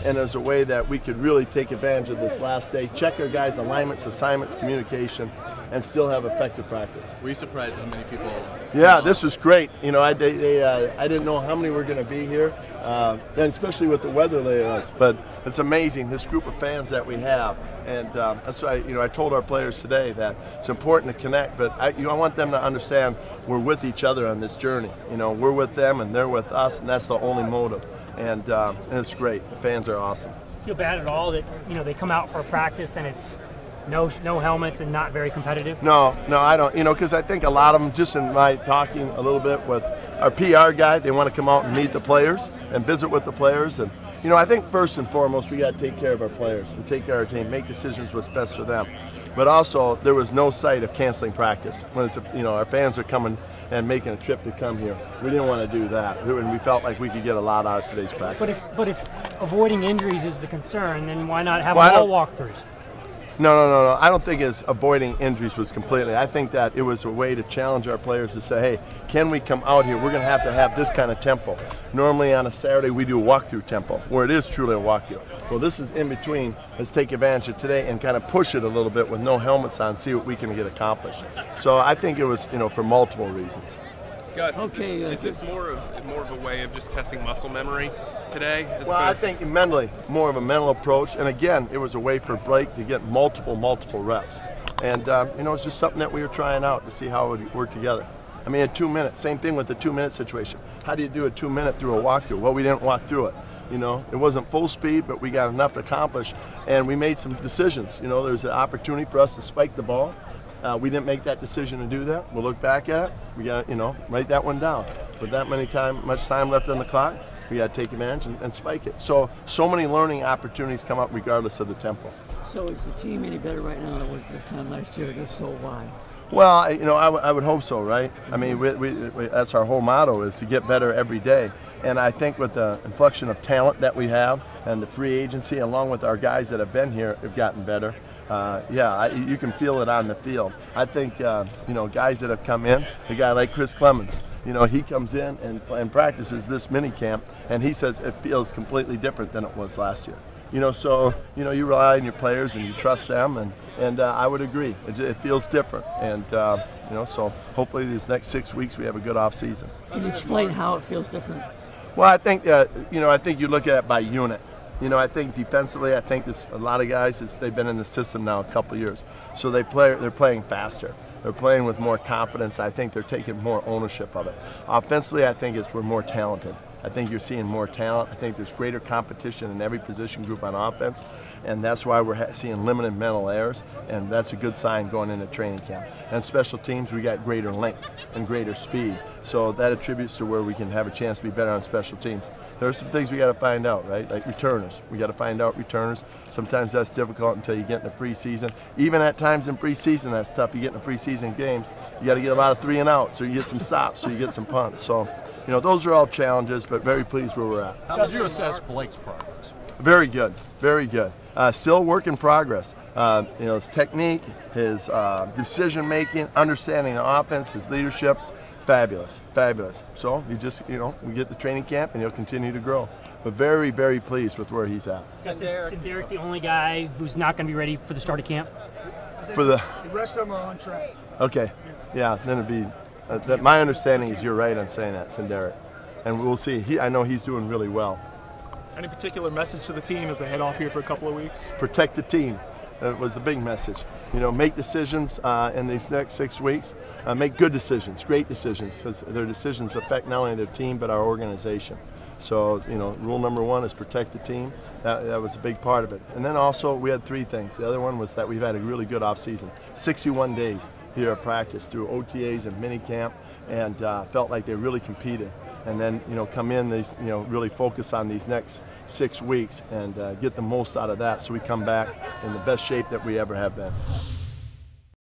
and as a way that we could really take advantage of this last day, check our guys' alignments, assignments, communication, and still have effective practice. Were you surprised as many people? Yeah, this was great. You know, I didn't know how many were going to be here, and especially with the weather later on us. But it's amazing, this group of fans that we have. And that's why, you know, I told our players today that it's important to connect, but I want them to understand we're with each other on this journey. You know, we're with them and they're with us, and that's the only motive. And it's great. The fans are awesome. Feel bad at all that, you know, they come out for a practice and it's no helmets and not very competitive? No, I don't. You know, because I think a lot of them, just in my talking a little bit with our PR guy, they want to come out and meet the players and visit with the players. And, you know, I think first and foremost, we got to take care of our players and take care of our team, make decisions what's best for them. But also, there was no sight of canceling practice. When it's, you know, our fans are coming and making a trip to come here. We didn't want to do that, and we felt like we could get a lot out of today's practice. But if avoiding injuries is the concern, then why not have all walkthroughs? No. I don't think it's avoiding injuries was completely. I think that it was a way to challenge our players to say, hey, can we come out here? We're going to have this kind of tempo. Normally on a Saturday we do a walkthrough tempo, where it is truly a walkthrough. Well, this is in between. Let's take advantage of today and kind of push it a little bit with no helmets on, see what we can get accomplished. So I think it was, you know, for multiple reasons. Gus, is this more of a way of just testing muscle memory today? Well, I think mentally, more of a mental approach. And again, it was a way for Blake to get multiple reps. And you know, it's just something that we were trying out to see how it would work together. I mean, at 2 minutes, same thing with the 2 minute situation. How do you do a 2 minute through a walkthrough? Well, we didn't walk through it. You know, it wasn't full speed, but we got enough accomplished, and we made some decisions. You know, there's an opportunity for us to spike the ball. We didn't make that decision to do that. We'll look back at it. We got to, you know, write that one down. With that much time left on the clock, we got to take advantage and spike it. So many learning opportunities come up regardless of the tempo. So is the team any better right now than it was this time last year? If so, why? Well, you know, I would hope so, right? I mean, that's our whole motto, is to get better every day. And I think with the inflection of talent that we have and the free agency, along with our guys that have been here, have gotten better. You can feel it on the field. I think, you know, guys that have come in, a guy like Chris Clemens, you know, he comes in and practices this mini camp, and he says it feels completely different than it was last year. You know, so, you know, you rely on your players and you trust them, and I would agree. It feels different. And, you know, so hopefully these next 6 weeks we have a good off season. Can you explain how it feels different? Well, I think, you know, I think you look at it by unit. You know, I think defensively, I think a lot of guys, they've been in the system now a couple of years. So they're playing faster. They're playing with more confidence. I think they're taking more ownership of it. Offensively, I think we're more talented. I think you're seeing more talent. I think there's greater competition in every position group on offense, and that's why we're seeing limited mental errors, and that's a good sign going into training camp. And special teams, we got greater length and greater speed, so that attributes to where we can have a chance to be better on special teams. There are some things we got to find out, right? Like returners. We got to find out returners. Sometimes that's difficult until you get into preseason. Even at times in preseason, that's tough. You get into preseason games, you got to get a lot of 3 and outs, so you get some stops, so you get some punts. So, you know, those are all challenges, but very pleased where we're at. How would you assess Blake's progress? Very good, very good. Still work in progress. You know, his technique, his decision making, understanding the offense, his leadership, fabulous. So you just, you know, we get to training camp and he'll continue to grow. But very, very pleased with where he's at. Is Derek the only guy who's not going to be ready for the start of camp? The rest of them are on track. Okay, yeah, then it'd be. My understanding is you're right on saying that, Derek, and we'll see. I know he's doing really well. Any particular message to the team as they head off here for a couple of weeks? Protect the team. That was the big message. You know, make decisions in these next 6 weeks. Make good decisions, great decisions, because their decisions affect not only their team but our organization. So, you know, rule number 1 is protect the team. That was a big part of it. And then also we had 3 things. The other one was that we've had a really good off season. 61 days here at practice through OTAs and minicamp, and felt like they really competed. And then, you know, come in, you know, really focus on these next 6 weeks and get the most out of that, so we come back in the best shape that we ever have been.